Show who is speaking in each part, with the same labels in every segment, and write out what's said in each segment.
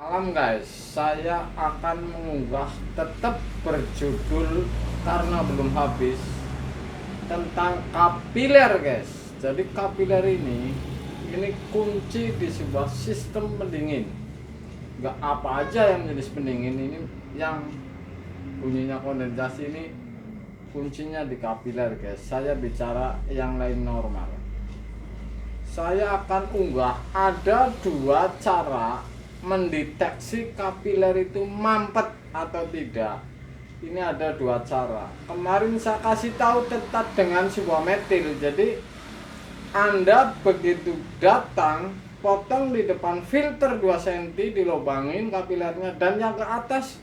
Speaker 1: Malam guys, saya akan mengunggah tetap berjudul karena belum habis tentang kapiler guys. Jadi kapiler ini kunci di sebuah sistem pendingin. Gak apa aja yang jenis pendingin ini yang bunyinya kondensasi ini kuncinya di kapiler guys. Saya bicara yang lain normal. Saya akan unggah ada dua cara mendeteksi kapiler itu mampet atau tidak. Ini ada dua cara. Kemarin saya kasih tahu tetap dengan sebuah metil. Jadi Anda begitu datang, potong di depan filter 2 cm, dilobangin kapilernya, dan yang ke atas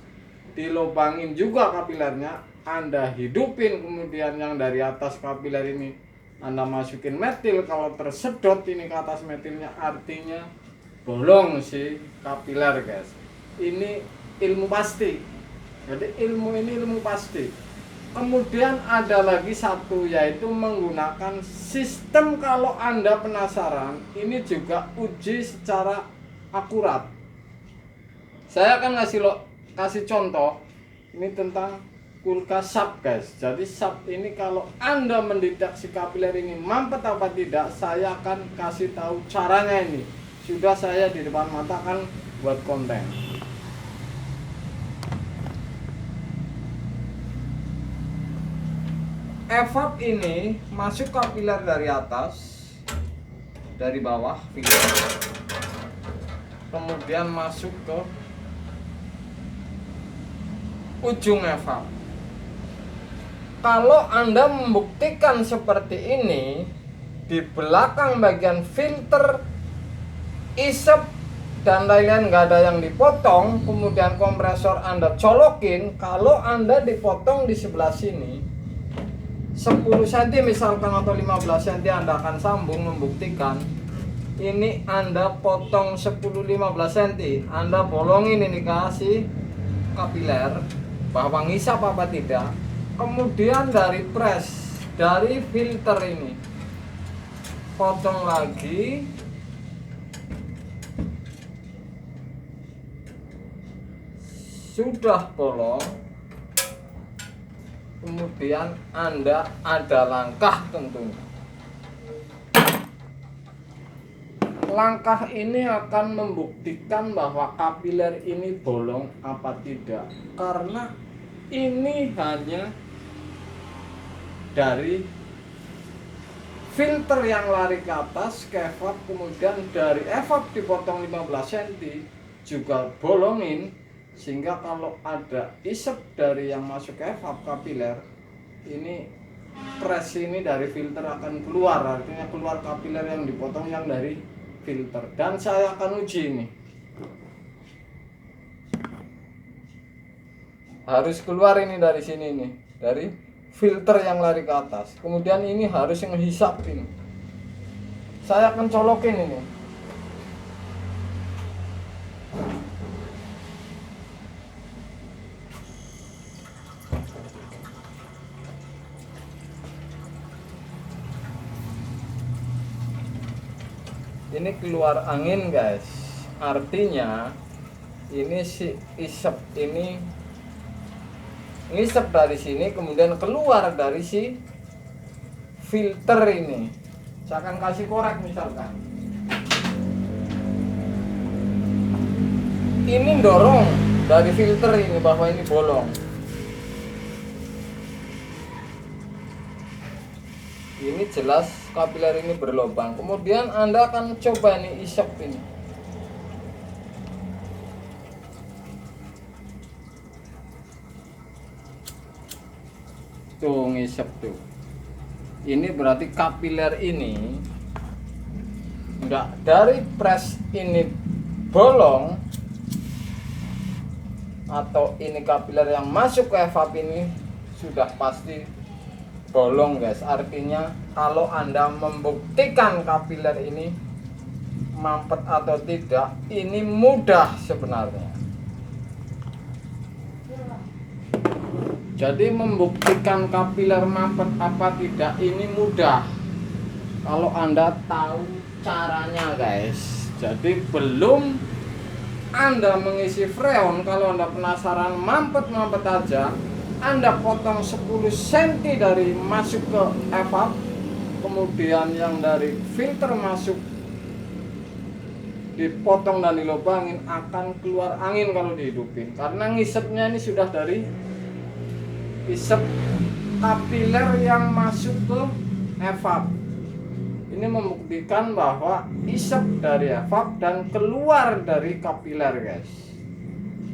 Speaker 1: dilobangin juga kapilernya. Anda hidupin, kemudian yang dari atas kapiler ini Anda masukin metil. Kalau tersedot ini ke atas metilnya, artinya bolong si kapiler guys. Ini ilmu pasti. Jadi ilmu ini ilmu pasti. Kemudian ada lagi satu, yaitu menggunakan sistem. Kalau Anda penasaran, ini juga uji secara akurat. Saya akan kasih contoh. Ini tentang kulkas sub guys. Jadi sub ini kalau Anda mendeteksi kapiler ini mampet apa tidak, saya akan kasih tahu caranya. Ini sudah saya di depan mata kan buat konten. Evap ini masuk kapiler dari atas, dari bawah filter, kemudian masuk ke ujung evap. Kalau Anda membuktikan seperti ini, di belakang bagian filter, isep dan lain-lain nggak ada yang dipotong, kemudian kompresor Anda colokin. Kalau Anda dipotong di sebelah sini 10 cm misalkan atau 15 cm, Anda akan sambung membuktikan. Ini Anda potong 10-15 cm, Anda bolongin ini kasih kapiler bahwa ngisap apa tidak. Kemudian dari press, dari filter ini potong lagi, sudah bolong. Kemudian Anda ada langkah tentunya. Langkah ini akan membuktikan bahwa kapiler ini bolong apa tidak. Karena ini hanya dari filter yang lari ke atas ke evap, kemudian dari evap dipotong 15 cm juga bolongin. Sehingga kalau ada isep dari yang masuk ke evap kapiler, ini press ini dari filter akan keluar, artinya keluar kapiler yang dipotong yang dari filter. Dan saya akan uji ini, harus keluar ini dari sini nih, dari filter yang lari ke atas. Kemudian ini harus ngehisap ini. Saya akan colokin ini. Ini keluar angin guys, artinya ini si isep ini ngisep dari sini, kemudian keluar dari si filter ini. Saya akan kasih korek misalkan. Ini dorong dari filter ini bahwa ini bolong. Ini jelas kapiler ini berlubang. Kemudian Anda akan coba nih isep ini. Tuh ngisep tuh. Ini berarti kapiler ini enggak, dari press ini bolong, atau ini kapiler yang masuk ke evap ini sudah pasti bolong guys. Artinya kalau Anda membuktikan kapiler ini mampet atau tidak, ini mudah sebenarnya. Jadi membuktikan kapiler mampet apa tidak ini mudah kalau Anda tahu caranya guys. Jadi belum Anda mengisi freon, kalau Anda penasaran mampet-mampet aja, Anda potong 10 cm dari masuk ke evap, kemudian yang dari filter masuk dipotong dan dilobangin, akan keluar angin kalau dihidupin, karena ngisepnya ini sudah dari isep kapiler yang masuk ke evap. Ini membuktikan bahwa isep dari evap dan keluar dari kapiler, guys.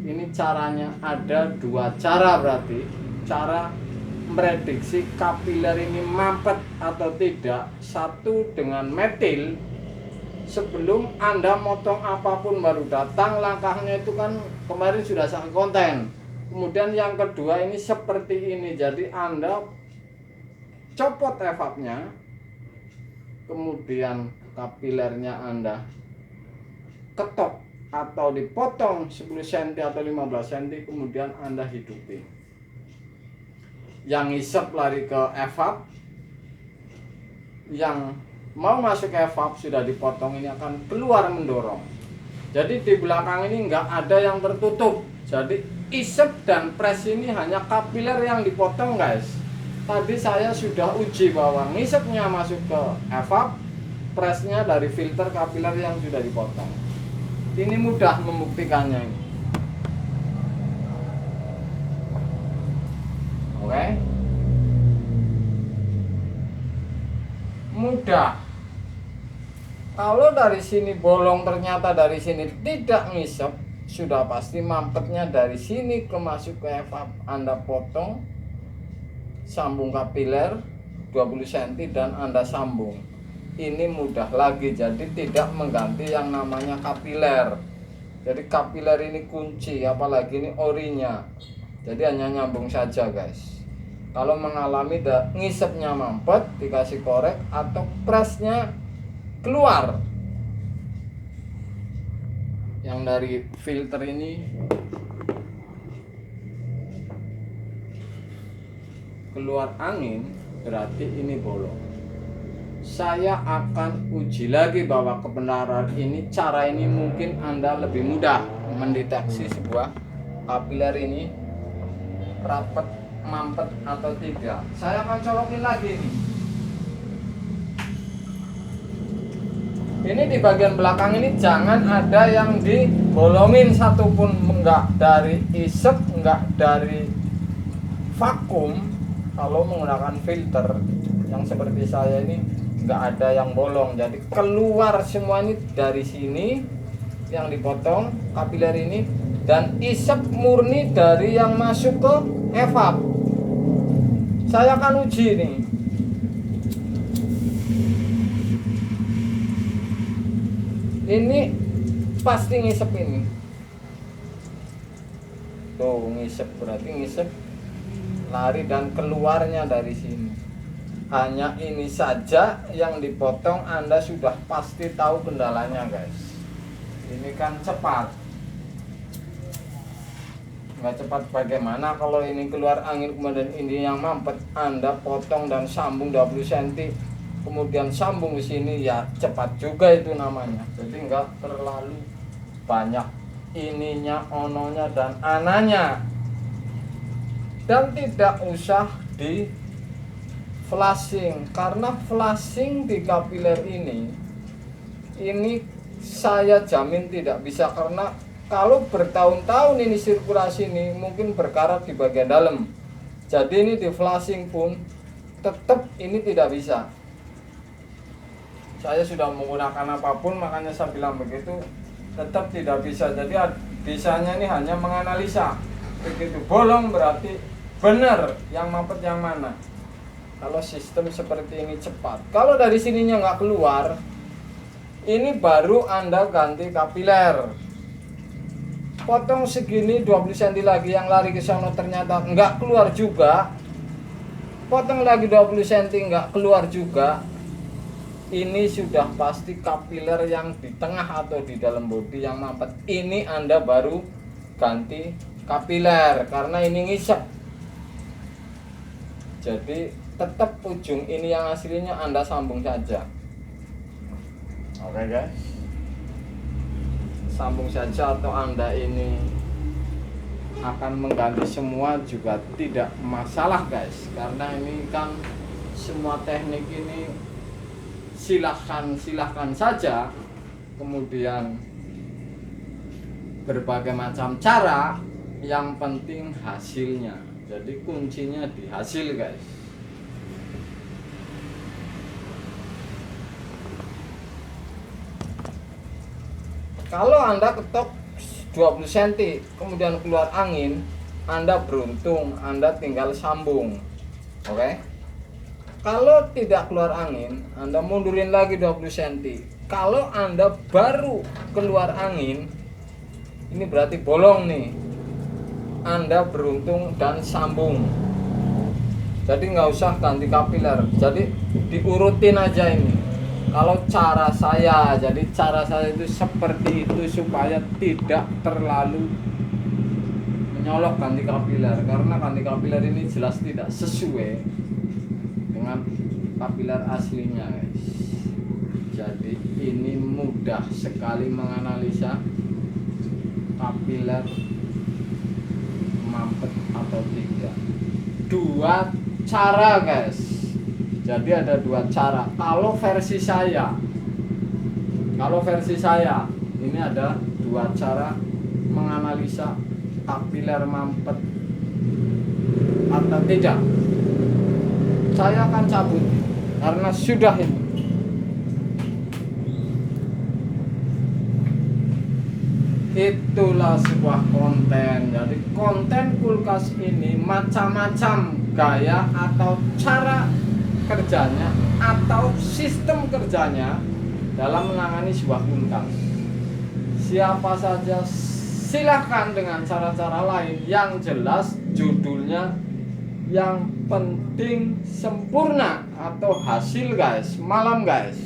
Speaker 1: Ini caranya ada 2 cara, berarti cara memprediksi kapiler ini mampet atau tidak. Satu dengan metil, sebelum Anda motong apapun baru datang, langkahnya itu kan kemarin sudah saya konten. Kemudian yang kedua ini seperti ini, jadi Anda copot evapnya, kemudian kapilernya Anda ketok atau dipotong 10 cm atau 15 cm, kemudian Anda hidupi. Yang ngisep lari ke evap, yang mau masuk ke evap sudah dipotong, ini akan keluar mendorong. Jadi di belakang ini nggak ada yang tertutup. Jadi isep dan pres ini hanya kapiler yang dipotong, guys. Tadi saya sudah uji bahwa ngisepnya masuk ke evap, presnya dari filter kapiler yang sudah dipotong. Ini mudah membuktikannya ini. Oke. Mudah. Kalau dari sini bolong, ternyata dari sini tidak ngisep, sudah pasti mampetnya dari sini ke masuk ke evap. Anda potong, sambung kapiler 20 cm dan Anda sambung. Ini mudah lagi, jadi tidak mengganti yang namanya kapiler. Jadi kapiler ini kunci, apalagi ini orinya. Jadi hanya nyambung saja, guys. Kalau mengalami ngisepnya mampet, dikasih korek atau presnya keluar. Yang dari filter ini keluar angin, berarti ini bolong. Saya akan uji lagi bahwa kebenaran ini, cara ini mungkin Anda lebih mudah mendeteksi sebuah kapiler ini rapat, mampet atau tidak. Saya akan colokin lagi nih. Ini di bagian belakang ini jangan ada yang dibolongin satupun, enggak dari isep, enggak dari vakum. Kalau menggunakan filter yang seperti saya ini nggak ada yang bolong, jadi keluar semua ini dari sini yang dipotong kapiler ini, dan isep murni dari yang masuk ke evap. Saya akan uji nih. Ini pasti ngisep ini. Tuh ngisep, berarti ngisep lari dan keluarnya dari sini. Hanya ini saja yang dipotong, Anda sudah pasti tahu kendalanya, guys. Ini kan cepat. Nggak cepat bagaimana kalau ini keluar angin kemudian ini yang mampet, Anda potong dan sambung 20 cm, kemudian sambung di sini, ya cepat juga itu namanya. Jadi nggak terlalu banyak ininya, ononya dan ananya. Dan tidak usah di flashing, karena flashing di kapiler ini saya jamin tidak bisa, karena kalau bertahun-tahun ini sirkulasi ini mungkin berkarat di bagian dalam. Jadi ini di flashing pun tetap ini tidak bisa. Saya sudah menggunakan apapun, makanya saya bilang begitu, tetap tidak bisa. Jadi bisanya ini hanya menganalisa. Begitu bolong berarti benar yang mampet yang mana. Kalau sistem seperti ini cepat. Kalau dari sininya nggak keluar, ini baru Anda ganti kapiler. Potong segini 20 cm lagi, yang lari ke sana ternyata nggak keluar juga. Potong lagi 20 cm nggak keluar juga. Ini sudah pasti kapiler yang di tengah atau di dalam bodi yang mampet. Ini Anda baru ganti kapiler karena ini ngisep. Jadi tetap ujung ini yang aslinya Anda sambung saja. Oke guys, sambung saja atau Anda ini akan mengganti semua juga tidak masalah guys, karena ini kan semua teknik ini silahkan saja, kemudian berbagai macam cara, yang penting hasilnya. Jadi kuncinya di hasil guys. Kalau Anda ketok 20 cm kemudian keluar angin, Anda beruntung, Anda tinggal sambung. Oke. Kalau tidak keluar angin, Anda mundurin lagi 20 cm. Kalau Anda baru keluar angin, ini berarti bolong nih. Anda beruntung dan sambung. Jadi nggak usah ganti kapiler. Jadi diurutin aja ini. Kalau cara saya, jadi cara saya itu seperti itu supaya tidak terlalu menyolok ganti kapiler, karena ganti kapiler ini jelas tidak sesuai dengan kapiler aslinya guys. Jadi ini mudah sekali menganalisa kapiler mampet atau tidak. Dua cara guys. Jadi ada dua cara. Kalau versi saya ini ada dua cara menganalisa kapiler mampet atau tidak. Saya akan cabut karena sudah ini. Itulah sebuah konten. Jadi konten kulkas ini macam-macam gaya atau cara kerjanya atau sistem kerjanya dalam menangani sebuah kulkas. Siapa saja silahkan dengan cara-cara lain, yang jelas judulnya yang penting sempurna atau hasil guys. Malam guys.